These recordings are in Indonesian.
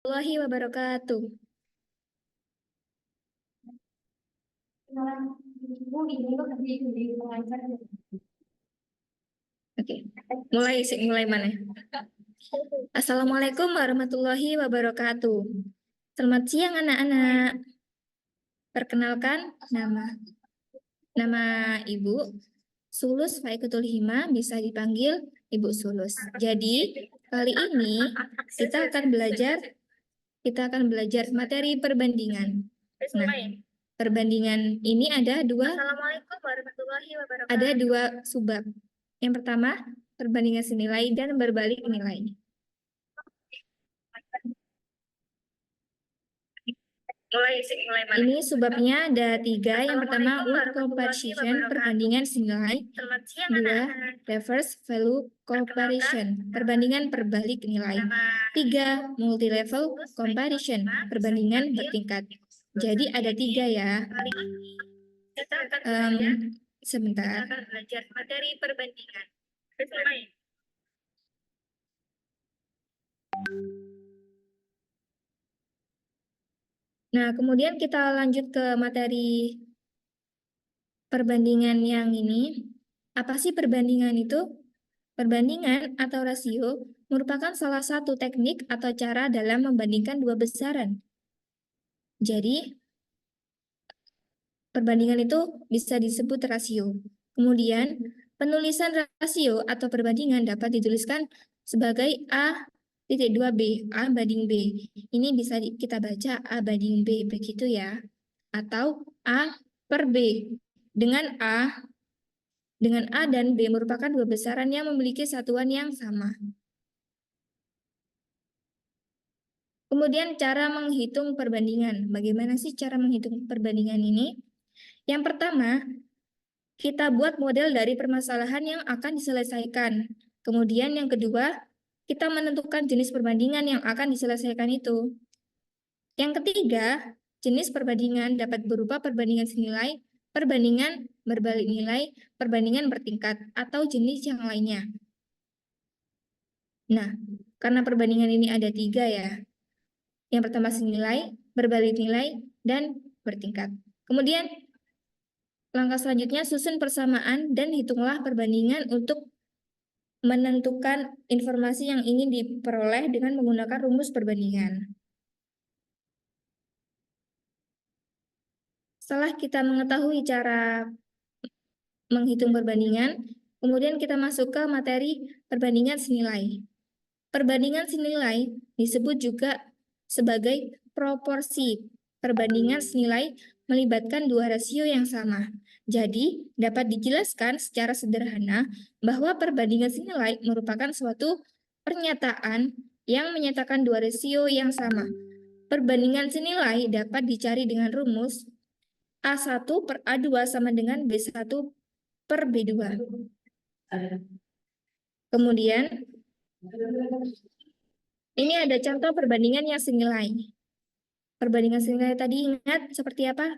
Warahmatullahi wabarakatuh. Oke, mulai mana? Assalamualaikum warahmatullahi wabarakatuh. Selamat siang anak-anak. Perkenalkan nama Ibu Sulus Faikutul Hima, bisa dipanggil Ibu Sulus. Jadi kali ini kita akan belajar materi perbandingan. Nah, perbandingan ini ada dua subbab. Yang pertama, perbandingan senilai dan berbalik nilai. Ini subbabnya ada 3. Yang pertama, word comparison, perbandingan senilai. 2, reverse value comparison, perbandingan berbalik nilai. 3, multi-level comparison, perbandingan bertingkat. Jadi ada 3 ya. Sebentar. Kita akan belajar materi perbandingan. Nah, kemudian kita lanjut ke materi perbandingan yang ini. Apa sih perbandingan itu? Perbandingan atau rasio merupakan salah satu teknik atau cara dalam membandingkan dua besaran. Jadi, perbandingan itu bisa disebut rasio. Kemudian, penulisan rasio atau perbandingan dapat dituliskan sebagai A.2B, A banding B. Ini bisa kita baca A banding B, begitu ya. Atau A per B. Dengan A dan B merupakan dua besaran yang memiliki satuan yang sama. Kemudian cara menghitung perbandingan. Bagaimana sih cara menghitung perbandingan ini? Yang pertama, kita buat model dari permasalahan yang akan diselesaikan. Kemudian yang kedua, kita menentukan jenis perbandingan yang akan diselesaikan itu. Yang ketiga, jenis perbandingan dapat berupa perbandingan senilai, perbandingan berbalik nilai, perbandingan bertingkat, atau jenis yang lainnya. Nah, karena perbandingan ini ada 3 ya. Yang pertama senilai, berbalik nilai, dan bertingkat. Kemudian, langkah selanjutnya susun persamaan dan hitunglah perbandingan untuk menentukan informasi yang ingin diperoleh dengan menggunakan rumus perbandingan. Setelah kita mengetahui cara menghitung perbandingan, kemudian kita masuk ke materi perbandingan senilai. Perbandingan senilai disebut juga sebagai proporsi. Perbandingan senilai melibatkan dua rasio yang sama. Jadi, dapat dijelaskan secara sederhana bahwa perbandingan senilai merupakan suatu pernyataan yang menyatakan dua rasio yang sama. Perbandingan senilai dapat dicari dengan rumus A1 per A2 sama dengan B1 per B2. Kemudian, ini ada contoh perbandingan yang senilai. Perbandingan senilai tadi ingat seperti apa?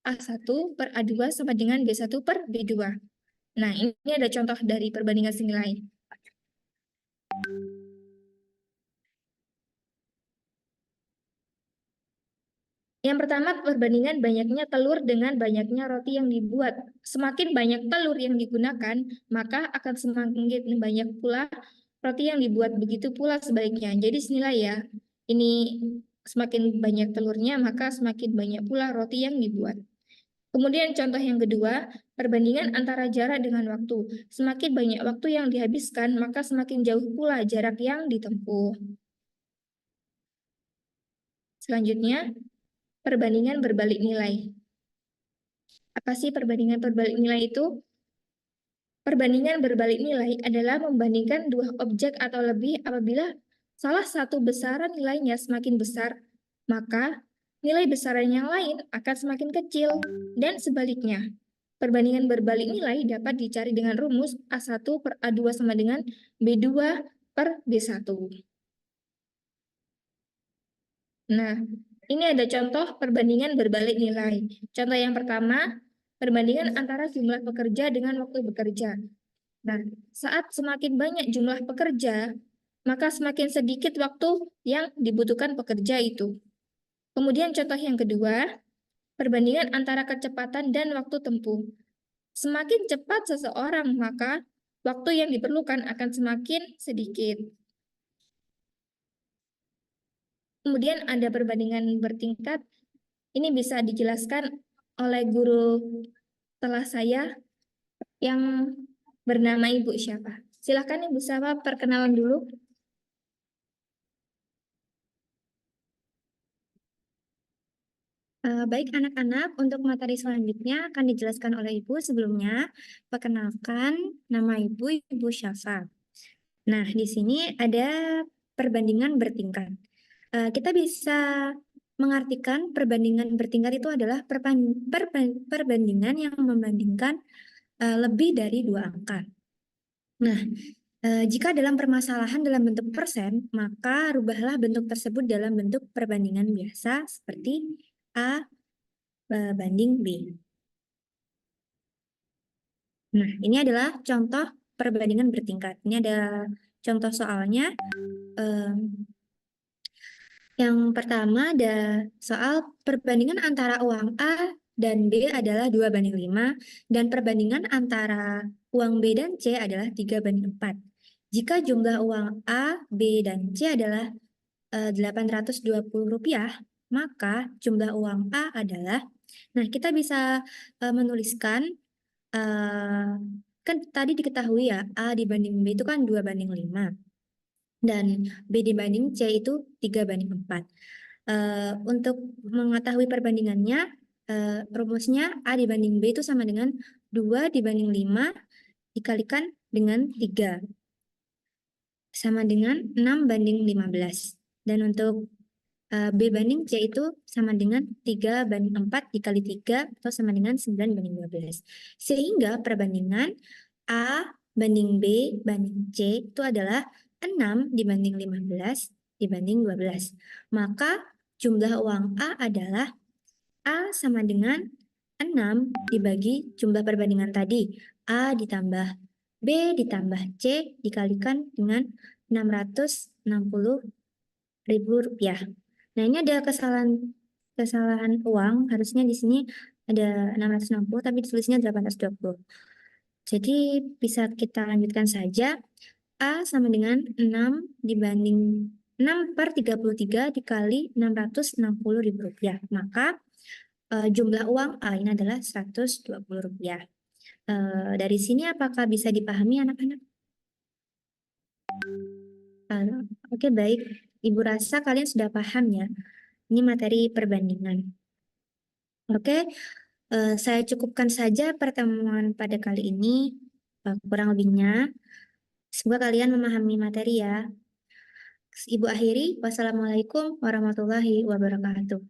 A1 per A2 sama dengan B1 per B2. Nah, ini ada contoh dari perbandingan senilai. Yang pertama, perbandingan banyaknya telur dengan banyaknya roti yang dibuat. Semakin banyak telur yang digunakan, maka akan semakin banyak pula roti yang dibuat. Begitu pula sebaliknya. Jadi senilai ya. Ini semakin banyak telurnya, maka semakin banyak pula roti yang dibuat. Kemudian contoh yang kedua, perbandingan antara jarak dengan waktu. Semakin banyak waktu yang dihabiskan, maka semakin jauh pula jarak yang ditempuh. Selanjutnya, perbandingan berbalik nilai. Apa sih perbandingan berbalik nilai itu? Perbandingan berbalik nilai adalah membandingkan dua objek atau lebih apabila salah satu besaran nilainya semakin besar, maka nilai besaran yang lain akan semakin kecil, dan sebaliknya. Perbandingan berbalik nilai dapat dicari dengan rumus A1 per A2 sama dengan B2 per B1. Nah, ini ada contoh perbandingan berbalik nilai. Contoh yang pertama, perbandingan antara jumlah pekerja dengan waktu bekerja. Nah, saat semakin banyak jumlah pekerja, maka semakin sedikit waktu yang dibutuhkan pekerja itu. Kemudian contoh yang kedua, perbandingan antara kecepatan dan waktu tempuh. Semakin cepat seseorang, maka waktu yang diperlukan akan semakin sedikit. Kemudian ada perbandingan bertingkat. Ini bisa dijelaskan oleh guru setelah saya yang bernama Ibu siapa? Silakan Ibu siapa perkenalan dulu. Baik anak-anak, untuk materi selanjutnya akan dijelaskan oleh Ibu. Sebelumnya, perkenalkan nama Ibu Syafa. Nah, di sini ada perbandingan bertingkat. Kita bisa mengartikan perbandingan bertingkat itu adalah perbandingan yang membandingkan lebih dari 2 angka. Nah, jika dalam permasalahan dalam bentuk persen, maka rubahlah bentuk tersebut dalam bentuk perbandingan biasa seperti A banding B. Nah, ini adalah contoh perbandingan bertingkat. Ini ada contoh soalnya. Yang pertama ada soal perbandingan antara uang A dan B adalah 2:5 dan perbandingan antara uang B dan C adalah 3:4. Jika jumlah uang A, B, dan C adalah Rp820, maka jumlah uang A adalah, nah kita bisa menuliskan, kan tadi diketahui ya, A dibanding B itu kan 2:5. Dan B dibanding C itu 3:4. Untuk mengetahui perbandingannya, rumusnya A dibanding B itu sama dengan 2/5 dikalikan dengan 3. Sama dengan 6/15. Dan untuk B banding C itu sama dengan 3/4 dikali 3 atau sama dengan 9/12. Sehingga perbandingan A banding B banding C itu adalah 6/15 dibanding 12. Maka jumlah uang A adalah A sama dengan 6 dibagi jumlah perbandingan tadi. A ditambah B ditambah C dikalikan dengan Rp660.000. Nah, ini ada kesalahan uang. Harusnya di sini ada 660 tapi ditulisnya 820. Jadi bisa kita lanjutkan saja. A sama dengan 6 dibanding 6/33 dikali Rp660.000. Maka jumlah uang A ini adalah Rp120. Dari sini apakah bisa dipahami anak-anak? Oke, baik. Ibu rasa kalian sudah paham ya. Ini materi perbandingan. Oke, saya cukupkan saja pertemuan pada kali ini. Kurang lebihnya, semoga kalian memahami materi ya. Ibu akhiri, wassalamualaikum warahmatullahi wabarakatuh.